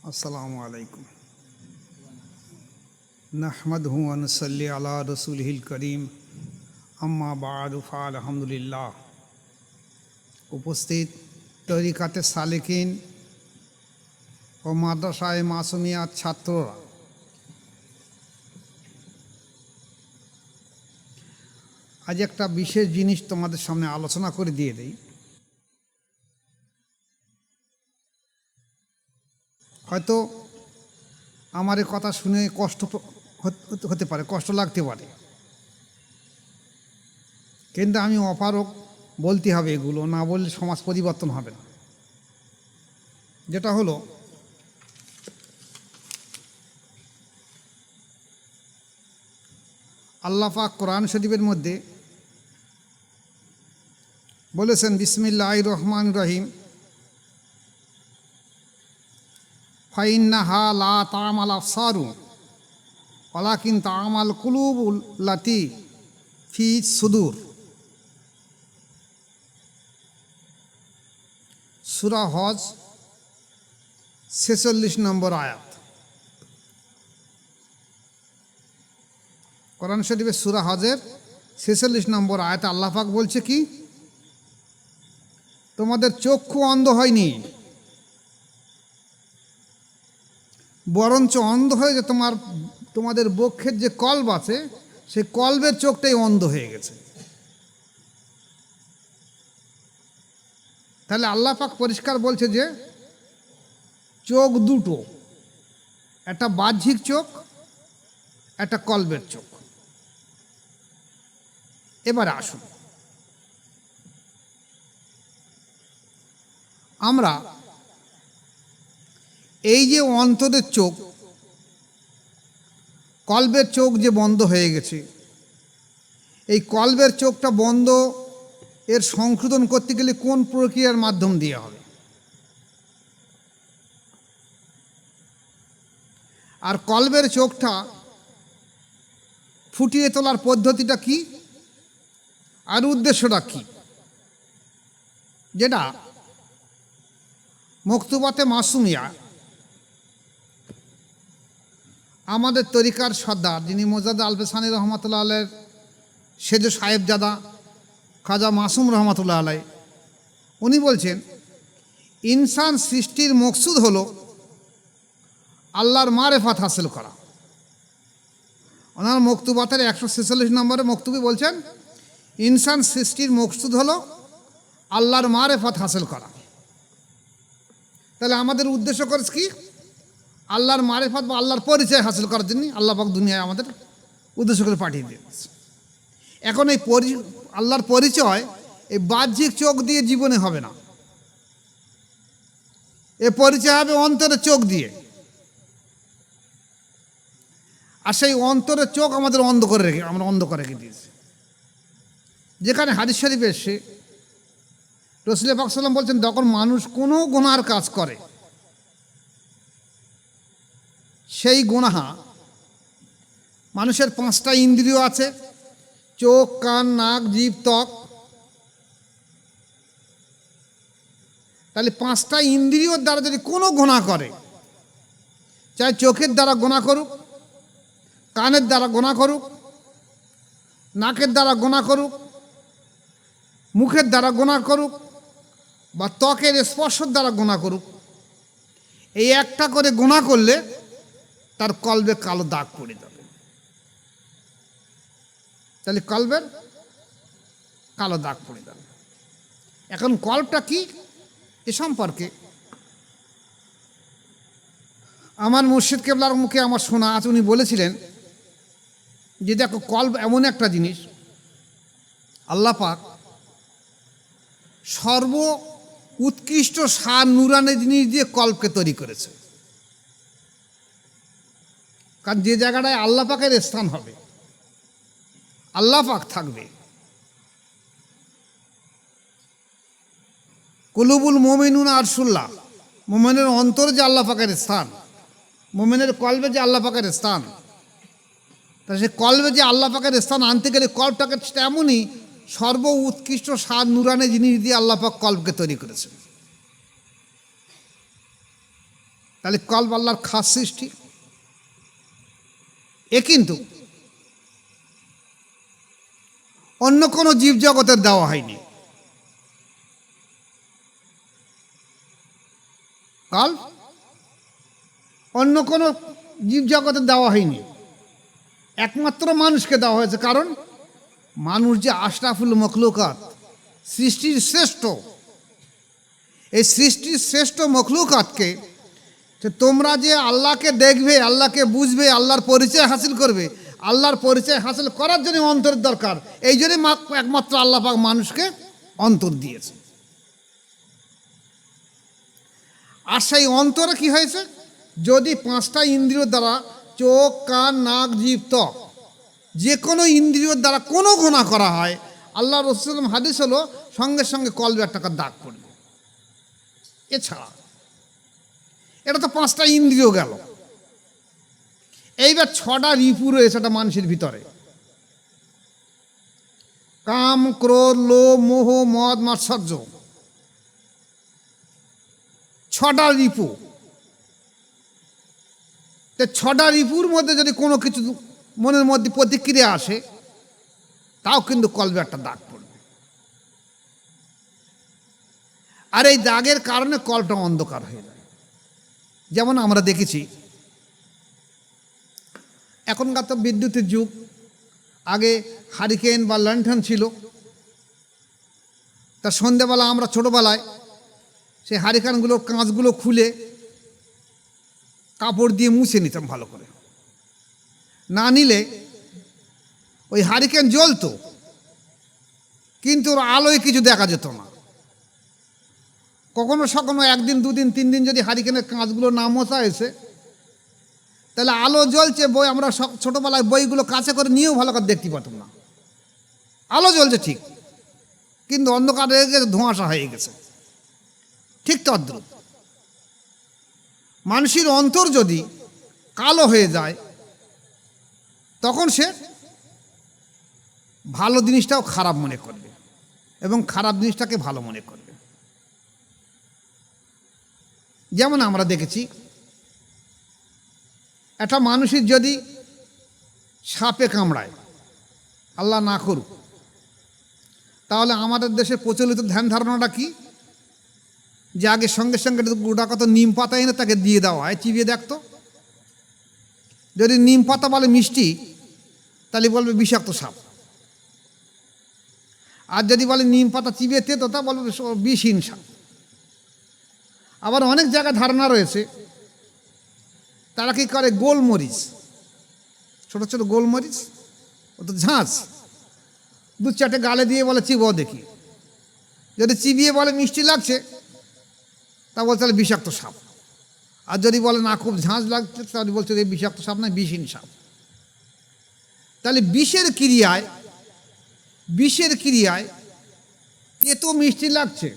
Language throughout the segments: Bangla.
আসসালামু আলাইকুম। নাহমাদুহু ওয়া নুসাল্লি আলা রাসূলিহিল করিম, আম্মা বা'দু ফালহামদুলিল্লাহ। উপস্থিত তরিকাতে সালেকিন ও মাদ্রাসায়ে মাসুমিয়াত ছাত্ররা, আজ একটা বিশেষ জিনিস তোমাদের সামনে আলোচনা করে দিয়ে দেই। হয়তো আমার এই কথা শুনে কষ্ট হতে পারে, কষ্ট লাগতে পারে, কিন্তু আমি অপারক, বলতে হবে। এগুলো না বললে সমাজ পরিবর্তন হবে না। যেটা হলো, আল্লাহ পাক কোরআন শরীফের মধ্যে বলেছেন, বিসমিল্লাহির রহমানির রহিম, ফাইন্নাহা লা তা'মাল আবসারু ওয়ালাকিন তা'মাল কুলুবুল লাতি ফি সুদূর। সূরা হজ 46 নম্বর আয়াত। কোরআন শরীফের সূরা হজের 46 নম্বর আয়াতে আল্লাহ পাক বলছে কি, তোমাদের চক্ষু অন্ধ হয়নি, বরঞ্চ অন্ধ হয়েছে তোমাদের বক্ষের যে কল্ব আছে, সেই কল্বের চোখটাই অন্ধ হয়ে গেছে। তাহলে আল্লাহ পাক পরিষ্কার বলছে যে চোখ দুটো, একটা বাহ্যিক চোখ, একটা কল্বের চোখ। এবারে আসুন, আমরা এই যে অন্তরের চোখ, কল্বের চোখ যে বন্ধ হয়ে গেছে, এই কল্বের চোখটা বন্ধ, এর সংশোধন করতে গেলে কোন প্রক্রিয়ার মাধ্যম দিয়ে হবে? আর কল্বের চোখটা ফুটিয়ে তোলার পদ্ধতিটা কি, আর উদ্দেশ্যটা কি, যেটা মকতুবাতে মাসুমিয়া আমাদের তরিকার সর্দার, যিনি মোজাদ্দেদ আলফেসানি রহমতুল্লাহ আলাইয়ের সেজ সাহেবজাদা খাজা মাসুম রহমতুল্লাহ আলাই, উনি বলছেন, ইনসান সৃষ্টির মকসুদ হলো আল্লাহর মারেফাত হাসিল করা। ওনার মকতুবাতের 146 নম্বরে মকতুবে বলছেন, ইনসান সৃষ্টির মকসুদ হলো আল্লাহর মারেফাত হাসিল করা। তাহলে আমাদের উদ্দেশ্য করেছে কি? আল্লাহর মারেফাত বা আল্লাহর পরিচয় হাসিল করার জন্য আল্লাহ পাক দুনিয়ায় আমাদের উদ্দেশ্য করে পাঠিয়ে দিয়েছে। এখন এই আল্লাহর পরিচয় এই বাহ্যিক চোখ দিয়ে জীবনে হবে না, এ পরিচয় হবে অন্তরের চোখ দিয়ে। আর সেই অন্তরের চোখ আমরা অন্ধ করে রেখে দিয়েছি। যেখানে হাদিস শরীফে এসে রাসূল পাক সাল্লাল্লাহু আলাইহি ওয়াসাল্লাম বলছেন, যখন মানুষ কোনো গুনার কাজ করে, সেই গুনাহ, মানুষের 5টা ইন্দ্রিয় আছে, চোখ, কান, নাক, জিভ, ত্বক। তাহলে 5টা ইন্দ্রিয়র দ্বারা যদি কোনো গুনাহ করে, চাই চোখের দ্বারা গুনাহ করুক, কানের দ্বারা গুনাহ করুক, নাকের দ্বারা গুনাহ করুক, মুখের দ্বারা গুনাহ করুক, বা ত্বকের স্পর্শের দ্বারা গুনাহ করুক, এই একটা করে গুনাহ করলে তার কলবে কালো দাগ পড়ে যাবে। তাহলে কলবের কালো দাগ পড়ে যাবে। এখন কলবটা কি, এ সম্পর্কে আমার মুর্শিদ কেবলার মুখে আমার শোনা আছে, উনি বলেছিলেন যে দেখো, কলব এমন একটা জিনিস, আল্লাহ পাক সর্ব উৎকৃষ্ট সার নুরানি জিনিস দিয়ে কলবকে তৈরি করেছে। কারণ যে জায়গাটায় আল্লাহ পাকের স্থান হবে, আল্লাহ পাক থাকবে, কুলুবুল মুমিনুন আরশুল্লাহ, মুমিনের অন্তরে যে আল্লাহ পাকের স্থান, মুমিনের কলবে যে আল্লাহ পাকের স্থান, তা সে কলবে যে আল্লাহ পাকের স্থান আনতে গেলে কলবটাকে তেমনই সর্ব উৎকৃষ্ট সার নুরানি জিনিস দিয়ে আল্লাহ পাক কলবকে তৈরি করেছে। তাহলে কল্ব আল্লাহর খাস সৃষ্টি। এ কিন্তু অন্য কোনো জীবজগতের দেওয়া হয়নি। কল্ব অন্য কোনো জীবজগতের দেওয়া হয়নি, একমাত্র মানুষকে দেওয়া হয়েছে। কারণ মানুষ যে আশরাফুল মখলুকাত, সৃষ্টির শ্রেষ্ঠ, এই সৃষ্টির শ্রেষ্ঠ মখলুকাতকে তোমরা যে আল্লাহকে দেখবে, আল্লাহকে বুঝবে, আল্লাহর পরিচয় হাসিল করবে, আল্লাহর পরিচয় হাসিল করার জন্য অন্তরের দরকার। এই জন্যই একমাত্র আল্লাহ পাক মানুষকে অন্তর দিয়েছে। আর সেই অন্তরে কি হয়েছে, যদি 5টা ইন্দ্রিয় দ্বারা, চোখ, কান, নাক, জিভ, ত্বক, যে কোনো ইন্দ্রিয়র দ্বারা কোনো গুনাহ করা হয়, আল্লাহ রাসূল হাদিস হলো সঙ্গে সঙ্গে কলবে একটা দাগ পড়বে। এছাড়া এটা তো 5টা ইন্দ্রিয় গেল। এইবার 6টা রিপু রয়েছে একটা মানুষের ভিতরে, কাম, ক্রোধ, লোভ, মোহ, মদ, মাৎসর্য, 6টা রিপু। 6টা রিপুর মধ্যে যদি কোনো কিছু মনের মধ্যে প্রতিক্রিয়া আসে, তাও কিন্তু কলবে একটা দাগ পড়বে। আর এই দাগের কারণে কলটা অন্ধকার হয়ে যায়। যেমন আমরা দেখেছি, এখনকার তো বিদ্যুতের যুগ, আগে হারিকেন বা লণ্ঠন ছিল। তা সন্ধেবেলা আমরা ছোটোবেলায় সেই হারিকেনগুলোর কাঁচগুলো খুলে কাপড় দিয়ে মুছে নিতাম ভালো করে, না নিলে ওই হারিকেন জ্বলতো কিন্তু ওর আলোয় কিছু দেখা যেত না। কখনো সখনো 1 দিন 2 দিন 3 দিন যদি হারিকেনের কাঁচগুলো না মোছা হয়েছে, তাহলে আলো জ্বলছে, বই আমরা ছোটোবেলায় বইগুলো কাছে করে নিয়েও ভালো করে দেখতে পারতাম না। আলো জ্বলছে ঠিক, কিন্তু অন্ধকার হয়ে গেছে, ধোঁয়াশা হয়ে গেছে। ঠিক তদ্রুপ মানুষের অন্তর যদি কালো হয়ে যায়, তখন সে ভালো জিনিসটাও খারাপ মনে করবে এবং খারাপ জিনিসটাকে ভালো মনে করবে। যেমন আমরা দেখেছি, একটা মানুষের যদি সাপে কামড়ায়, আল্লাহ না করুক, তাহলে আমাদের দেশে প্রচলিত ধ্যান ধারণাটা কি, যে আগে সঙ্গে সঙ্গে গোটা কত নিম পাতা এনে তাকে দিয়ে দেওয়া হয়, চিবিয়ে দেখতো। যদি নিম পাতা বলে মিষ্টি, তাহলে বলবে বিষাক্ত সাপ। আর যদি বলে নিম পাতা চিবিয়ে তেতো, তা বলবে বিষহীন সাপ। আবার অনেক জায়গায় ধারণা রয়েছে, তারা কি করে, গোলমরিচ, ছোট ছোট গোলমরিচ, ও তো ঝাঁঝ, 2-4টে গালে দিয়ে বলে চিবাও দেখি। যদি চিবিয়ে বলে মিষ্টি লাগছে, তা বলছে তাহলে বিষাক্ত সাপ। আর যদি বলে না খুব ঝাঁঝ লাগছে, তাহলে বলছে এই বিষাক্ত সাপ নয়, বিষহীন সাপ। তাহলে বিষের ক্রিয়ায় তেতো মিষ্টি লাগছে,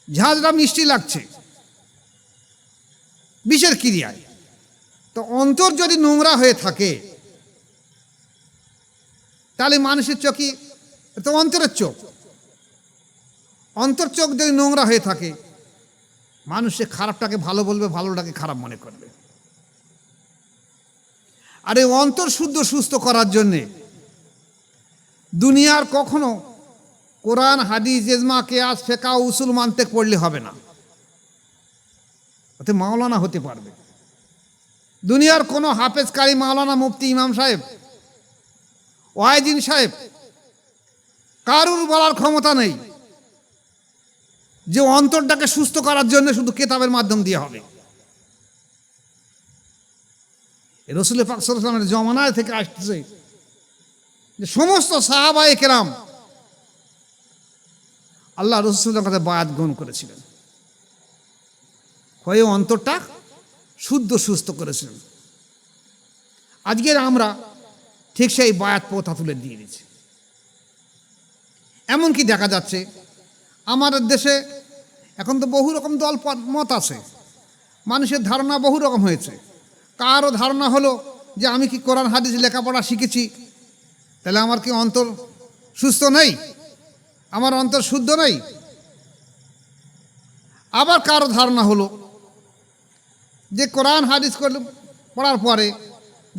ঝাঁঝরা মিষ্টি লাগছে বিষের ক্রিয়ায়। তো অন্তর যদি নোংরা হয়ে থাকে, তাহলে মানুষের চোখই তো অন্তরের চোখ, অন্তর চোখ যদি নোংরা হয়ে থাকে, মানুষের খারাপটাকে ভালো বলবে, ভালোটাকে খারাপ মনে করবে। আর এই অন্তর শুদ্ধ সুস্থ করার জন্যে দুনিয়ার কখনো কোরআন, হাদিস, ইজমা, কিয়াস, ফিকহ, উসুল মানতেক পড়লে হবে না, ওতে মাওলানা হতে পারবে। দুনিয়ার কোনো হাফেজ, কারি, মাওলানা, মুফতি, ইমাম সাহেব, ওয়াইজিন সাহেব, কারুর বলার ক্ষমতা নেই যে অন্তরটাকে সুস্থ করার জন্য শুধু কিতাবের মাধ্যম দিয়ে হবে। রাসূল পাক সাল্লাল্লাহু আলাইহি ওয়াসাল্লামের জমানায় থেকে আসতেছে যে সমস্ত সাহাবায়ে কেরাম আল্লাহ রাসূলের কাছে বায়াত গ্রহণ করেছিলেন, হয়ে অন্তরটা শুদ্ধ সুস্থ করেছিলেন। আজকের আমরা ঠিক সেই বায়াত প্রথা তুলে দিয়ে দিচ্ছি। এমনকি দেখা যাচ্ছে আমাদের দেশে এখন তো বহু রকম দল মত আছে, মানুষের ধারণা বহু রকম হয়েছে। কারও ধারণা হলো যে আমি কি কোরআন হাদিস লেখাপড়া শিখেছি, তাহলে আমার কি অন্তর সুস্থ নেই, আমার অন্তর শুদ্ধ নেই? আবার কারো ধারণা হলো যে কোরআন হাদিস পড়ার পরে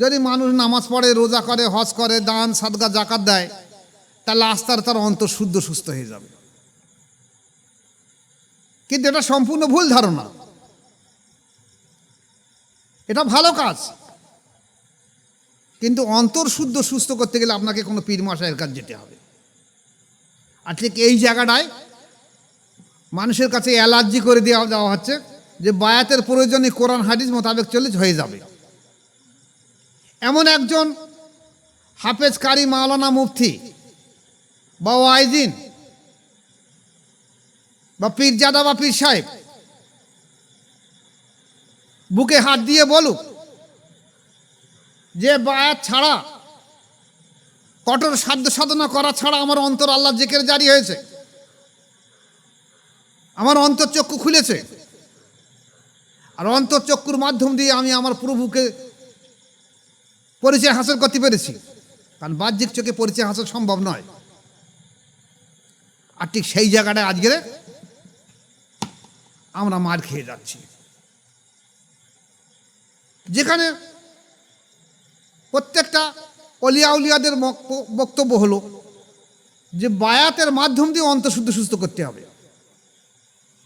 যদি মানুষ নামাজ পড়ে, রোজা করে, হজ করে, দান সাদকা জাকাত দেয়, তাহলে আস্তে আস্তে তার অন্তর শুদ্ধ সুস্থ হয়ে যাবে। কিন্তু এটা সম্পূর্ণ ভুল ধারণা। এটা ভালো কাজ, কিন্তু অন্তর শুদ্ধ সুস্থ করতে গেলে আপনাকে কোনো পীর মশাইয়ের কাছে যেতে হবে। আর ঠিক এই জায়গাটায় মানুষের কাছে অ্যালার্জি করে দেওয়া হচ্ছে যে বায়াতের প্রয়োজনে কোরআন হাদিস মোতাবেক চলে হয়ে যাবে। এমন একজন হাফেজ কারি মাওলানা মুফতি বা ওয়াইজিন বা পীরজাদা বা পীর সাহেব বুকে হাত দিয়ে বলুক যে বায়াত ছাড়া, কঠোর সাধ্য সাধনা করা ছাড়া আমার অন্তর আল্লাহ জিকির জারি হয়েছে, আমার অন্তর্চক্ষু খুলেছে, আর অন্তর্চক্ষুর মাধ্যম দিয়ে আমি আমার প্রভুকে পরিচয় হাসিল করতে পেরেছি। কারণ বাহ্যিক চোখে পরিচয় হাসিল সম্ভব নয়। আর ঠিক সেই জায়গাটায় আজকে আমরা মার খেয়ে যাচ্ছি, যেখানে প্রত্যেকটা অলিয়া উলিয়াদের বক্তব্য হলো যে বায়াতের মাধ্যম দিয়ে অন্তঃশুদ্ধ সুস্থ করতে হবে।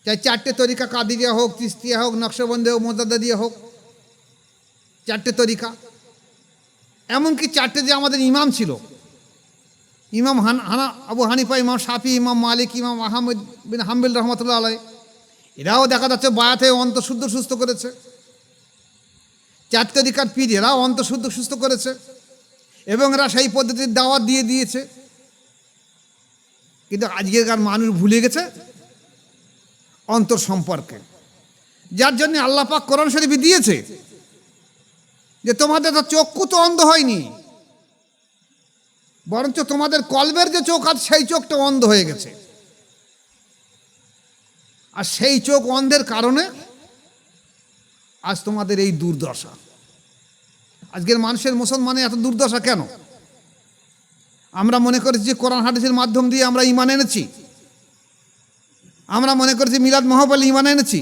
চাই চারটে তরিকা, কাদিরিয়া হোক, তিস্তিয়া হোক, নকশবন্দি হোক, মোজাদ্দেদিয়া হোক, চারটে তরিকা, এমনকি চারটে যে আমাদের ইমাম ছিল, ইমাম আবু হানিফা, ইমাম শাফি, ইমাম মালিক, ইমাম আহমদ বিন হাম্বল রহমতুল্লাহ আলাই, এরাও দেখা যাচ্ছে বায়াতে অন্তঃশুদ্ধ সুস্থ করেছে। চার তরিকার পীর এরাও অন্তঃশুদ্ধ সুস্থ করেছে এবং এরা সেই পদ্ধতির দাওয়াত দিয়ে দিয়েছে। কিন্তু আজকেরকার মানুষ ভুলে গেছে অন্তর সম্পর্কে, যার জন্য আল্লাহ পাক কোরআন শরীফে দিয়েছে যে তোমাদের তো চক্ষু তো অন্ধ হয়নি, বরঞ্চ তোমাদের কলবের যে চোখ আছে সেই চোখটা অন্ধ হয়ে গেছে। আর সেই চোখ অন্ধের কারণে আজ তোমাদের এই দুর্দশা। আজকের মানুষের মুসলমানের এত দুর্দশা কেন? আমরা মনে করেছি যে কোরআন হাদিসের মাধ্যম দিয়ে আমরা ঈমান এনেছি, আমরা মনে করেছি মিলাদ মাহফিলে ঈমান এনেছি,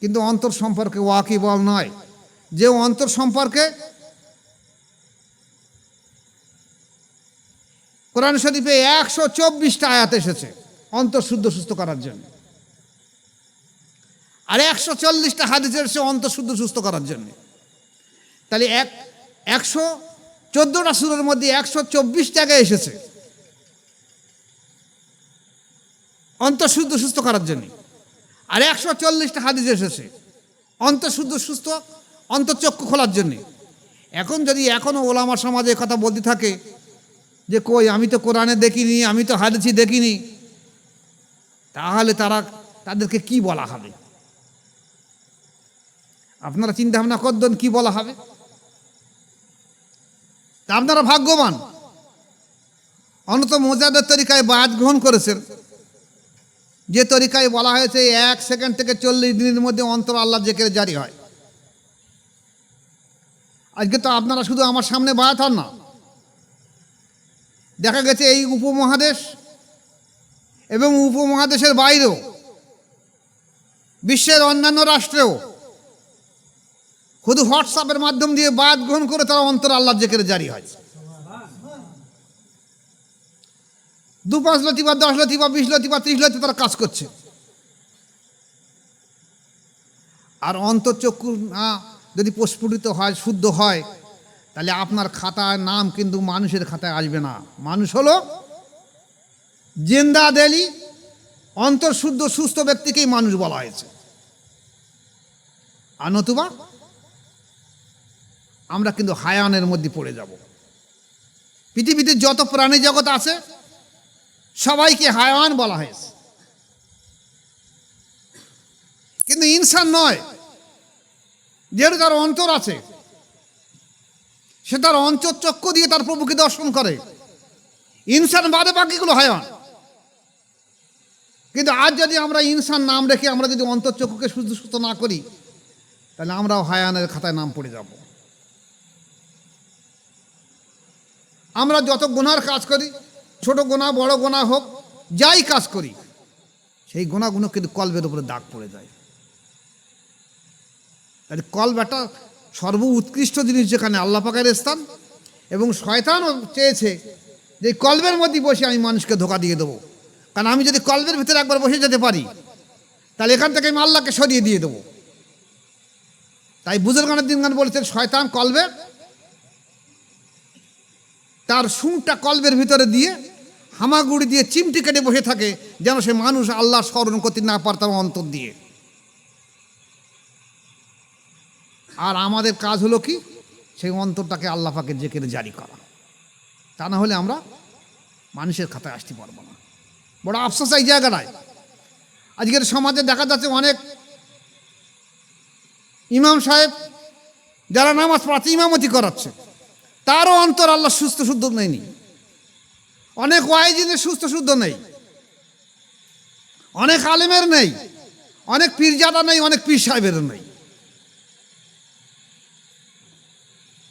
কিন্তু অন্তর সম্পর্কে ওয়াকিবল নয়। যে অন্তর সম্পর্কে কোরআন শরীফে 124টা আয়াত এসেছে অন্তর শুদ্ধ সুস্থ করার জন্য, আর 140টা হাদিস এসেছে অন্তর শুদ্ধ সুস্থ করার জন্য। তাহলে 114টা সূরার মধ্যে 124 জায়গায় এসেছে অন্তঃশুদ্ধ সুস্থ করার জন্য, আর 140টা হাদিস এসেছে অন্তঃশুদ্ধ সুস্থ অন্তর্চক্ষু খোলার জন্য। এখন যদি এখনও ওলামা সমাজে কথা বলতে থাকে যে কই আমি তো কোরআনে দেখিনি, আমি তো হাদিসে দেখিনি, তাহলে তাদেরকে কি বলা হবে? আপনারা চিন্তা ভাবনা করবেন কি বলা হবে। তা আপনারা ভাগ্যবান, অনত মোজাদের তরিকায় বায়াত গ্রহণ করেছেন, যে তরিকায় বলা হয়েছে 1 সেকেন্ড থেকে 40 দিনের মধ্যে অন্তর আল্লাহ জিকির জারি হয়। আজকে তো আপনারা শুধু আমার সামনে বায়াত হন না, দেখা গেছে এই উপমহাদেশ এবং উপমহাদেশের বাইরেও বিশ্বের অন্যান্য রাষ্ট্রেও শুধু হোয়াটসঅ্যাপের মাধ্যম দিয়ে বায়াত গ্রহণ করে তারা অন্তর আল্লাহ জিকির জারি হয়। 2-5 লতিফা, 10 লতিফা, 20 লতিফা, 30 লতিফা তারা কাজ করছে। আর অন্তর্চক্ষু না যদি প্রস্ফুটিত হয়, শুদ্ধ হয়, তাহলে আপনার খাতায় নাম কিন্তু মানুষের খাতায় আসবে না। মানুষ হলো জিন্দা দেলি, অন্তর্শুদ্ধ সুস্থ ব্যক্তিকেই মানুষ বলা হয়েছে। আর নতুবা আমরা কিন্তু হায়ানের মধ্যে পড়ে যাব। পৃথিবীতে যত প্রাণী জগৎ আছে সবাইকে হায়ান বলা হয়েছে, কিন্তু ইনসান নয়। যেহেতু তার অন্তর আছে, সে তার অন্তর্চক্ষু দিয়ে তার প্রভুকে দর্শন করে। ইনসান বাদে বাকিগুলো হায়ান। কিন্তু আজ যদি আমরা ইনসান নাম রেখে আমরা যদি অন্তর্চক্ষুকে সুস্থ না করি, তাহলে আমরাও হায়ানের খাতায় নাম পড়ে যাব। আমরা যত গুনার কাজ করি, ছোট গোনা বড় গোনা হোক, যাই কাজ করি, সেই গুণাগুলো কিন্তু কলবের উপরে দাগ পড়ে যায়। তাই কলব একটা সর্ব উৎকৃষ্ট জিনিস, যেখানে আল্লাহ পাকের স্থান, এবং শয়তানও চেয়েছে যে কলবের মধ্যে বসে আমি মানুষকে ধোঁকা দিয়ে দেবো। কারণ আমি যদি কলবের ভিতরে একবার বসে যেতে পারি, তাহলে এখান থেকে আমি আল্লাহকে সরিয়ে দিয়ে দেবো। তাই বুজুর্গানের দিনগান বলেছেন, শয়তান কলবে তার সুরটা কলবের ভিতরে দিয়ে হামাগুড়ি দিয়ে চিমটি কেটে বসে থাকে, যেন সে মানুষ আল্লাহ স্মরণ করতে না পারতাম অন্তর দিয়ে। আর আমাদের কাজ হলো কি, সেই অন্তরটাকে আল্লাহ পাকের জিকিরে জারি করা। তা না হলে আমরা মানুষের খাতায় আসতে পারবো না। বড় আফসোস এই জায়গাটায়। আজকের সমাজে দেখা যাচ্ছে অনেক ইমাম সাহেব যারা নামাজ পড়াচ্ছে, ইমামতি করাচ্ছে, তারও অন্তর আল্লাহ সুস্থ শুদ্ধ নেয়নি। অনেক ওয়াইজিনের সুস্থ শুদ্ধ নেই, অনেক আলেমের নেই, অনেক পীরজাদা নেই, অনেক পীর সাহেবেরও নেই।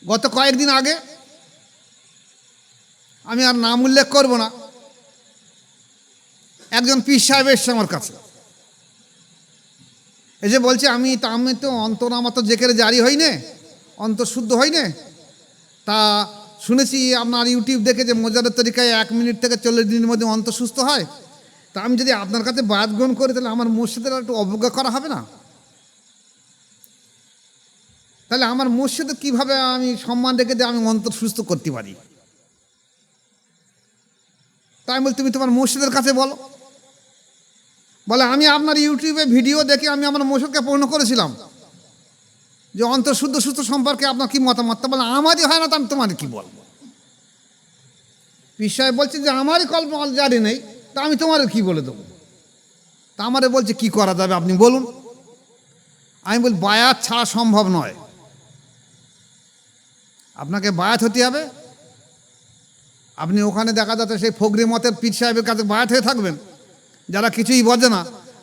গত কয়েকদিন আগে, আমি আর নাম উল্লেখ করব না, একজন পীর সাহেব এসছে আমার কাছে, এসে বলছে আমি তো অন্তর আমার তো জেকেরে জারি হয়নি, অন্তর শুদ্ধ হয়নি। তা শুনেছি আপনার ইউটিউব দেখে যে মোজাদের তরিকায় 1 মিনিট থেকে 40 দিনের মধ্যে অন্তর সুস্থ হয়। তা আমি যদি আপনার কাছে বায়াত গ্রহণ করি, তাহলে আমার মসজিদের একটু অবজ্ঞা করা হবে না? তাহলে আমার মসজিদে কীভাবে আমি সম্মান রেখে দিয়ে আমি অন্তর সুস্থ করতে পারি? তাই বলি, তুমি তোমার মসজিদের কাছে বলো। বলে, আমি আপনার ইউটিউবে ভিডিও দেখে আমি আমার মসজিদকে পূর্ণ করেছিলাম যে অন্তর শুদ্ধ সুস্থ সম্পর্কে আপনার কি মতামত? বলে, আমারই হয় না, তো আমি তোমার কি বলবো? পীর সাহেব বলছে যে আমারই কল্পনা জারি নেই, তা আমি তোমার কি বলে দেবো? তা আমারে বলছে কি করা যাবে আপনি বলুন। আমি বলি, বায়াত ছাড়া সম্ভব নয়, আপনাকে বায়াত হতে হবে। আপনি ওখানে দেখা যাচ্ছে সেই ফগরি মতের পীর সাহেবের কাছে বায়াত হয়ে থাকবেন, যারা কিছুই বোঝে না।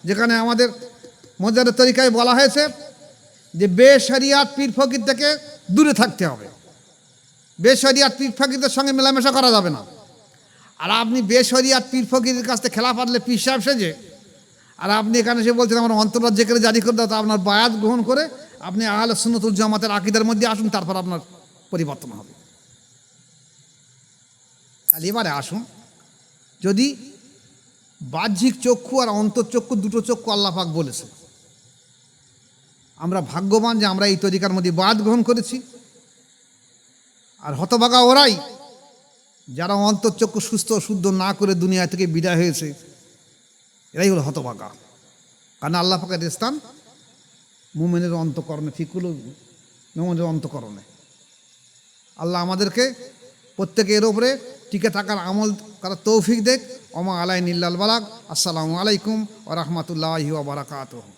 যেখানে আমাদের মোজাদের তরিকায় বলা হয়েছে যে বেশরিয়াত পীর ফকির থেকে দূরে থাকতে হবে, বেশরিয়াত পীর ফকিরদের সঙ্গে মেলামেশা করা যাবে না। আর আপনি বেশরিয়াত পীর ফকিরের কাছ থেকে খেলা পারলে পীর সাহেব সেজে, আর আপনি এখানে এসে বলছেন আমার অন্তরাজ্য জেকেরে জারি করে দাও, তা আপনার বায়াত গ্রহণ করে আপনি আহলে সুন্নাত ওয়াল জামাতের আকীদার মধ্যে আসুন, তারপর আপনার পরিবর্তন হবে। তাহলে এবারে আসুন, যদি বাহ্যিক চক্ষু আর অন্তর্চক্ষু, দুটো চক্ষু আল্লাহ পাক বলেছে, আমরা ভাগ্যবান যে আমরা এই তরিকার মধ্যে বায়াত গ্রহণ করেছি। আর হতভাগা ওরাই যারা অন্তর্চক্ষু সুস্থ শুদ্ধ না করে দুনিয়া থেকে বিদায় হয়েছে, এরাই হলো হতভাগা। কারণ আল্লাহ পাকের স্থান মুমিনের অন্তঃকরণে, ফিকুল মুমিনের অন্তঃকরণে। আল্লাহ আমাদেরকে প্রত্যেকের ওপরে টিকে থাকার আমল করার তৌফিক দেখ। ওমা আলাইনিল্লাল বালাগ। আসসালামু আলাইকুম ওয়া রাহমাতুল্লাহি ওয়া বারাকাতুহু।